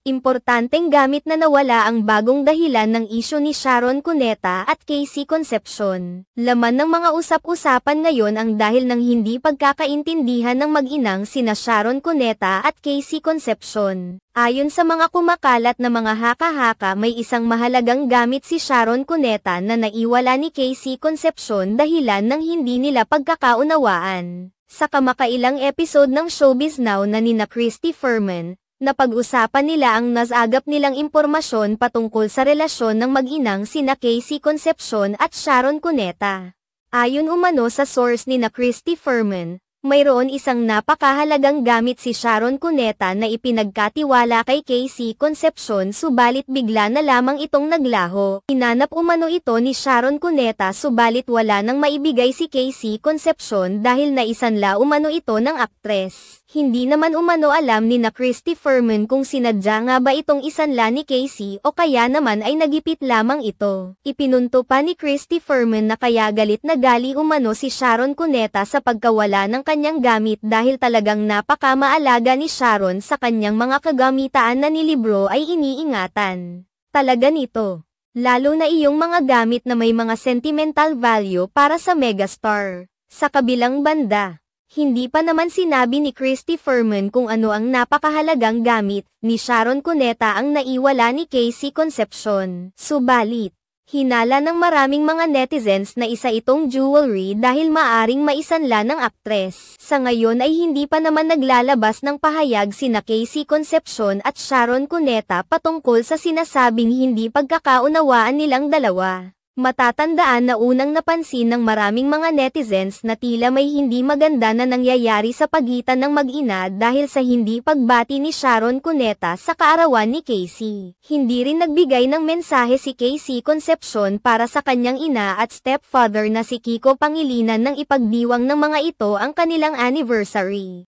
Importanteng gamit na nawala ang bagong dahilan ng isyu ni Sharon Cuneta at Casey Concepcion. Laman ng mga usap-usapan ngayon ang dahil ng hindi pagkakaintindihan ng mag-inang sina Sharon Cuneta at Casey Concepcion. Ayon sa mga kumakalat na mga haka-haka, may isang mahalagang gamit si Sharon Cuneta na naiwala ni Casey Concepcion dahilan ng hindi nila pagkakaunawaan. Sa kamakailang episode ng Showbiz Now na nina Christy Fermin, napag-usapan nila ang nasagap nilang impormasyon patungkol sa relasyon ng mag-inang sina Casey Concepcion at Sharon Cuneta. Ayon umano sa source ni Christy Fermin, mayroon isang napakahalagang gamit si Sharon Cuneta na ipinagkatiwala kay Casey Concepcion subalit bigla na lamang itong naglaho. Hinanap umano ito ni Sharon Cuneta subalit wala nang maibigay si Casey Concepcion dahil naisanla umano ito ng aktres. Hindi naman umano alam ni Christy Fermin kung sinadya nga ba itong isanla ni Casey o kaya naman ay nagipit lamang ito. Ipinunto pa ni Christy Fermin na kaya galit na gali umano si Sharon Cuneta sa pagkawala ng kanyang gamit dahil talagang napakamaalaga ni Sharon sa kanyang mga kagamitaan na nilibro ay iniingatan talaga nito. Lalo na iyong mga gamit na may mga sentimental value para sa megastar. Sa kabilang banda, hindi pa naman sinabi ni Christy Fermin kung ano ang napakahalagang gamit ni Sharon Cuneta ang naiwala ni Casey Concepcion. Subalit, hinala ng maraming mga netizens na isa itong jewelry dahil maaring maisanla ng aktres. Sa ngayon ay hindi pa naman naglalabas ng pahayag sina Casey Concepcion at Sharon Cuneta patungkol sa sinasabing hindi pagkakaunawaan nilang dalawa. Matatandaan na unang napansin ng maraming mga netizens na tila may hindi maganda na nangyayari sa pagitan ng mag-ina dahil sa hindi pagbati ni Sharon Cuneta sa kaarawan ni Casey. Hindi rin nagbigay ng mensahe si Casey Concepcion para sa kanyang ina at stepfather na si Kiko Pangilinan nang ipagdiwang ng mga ito ang kanilang anniversary.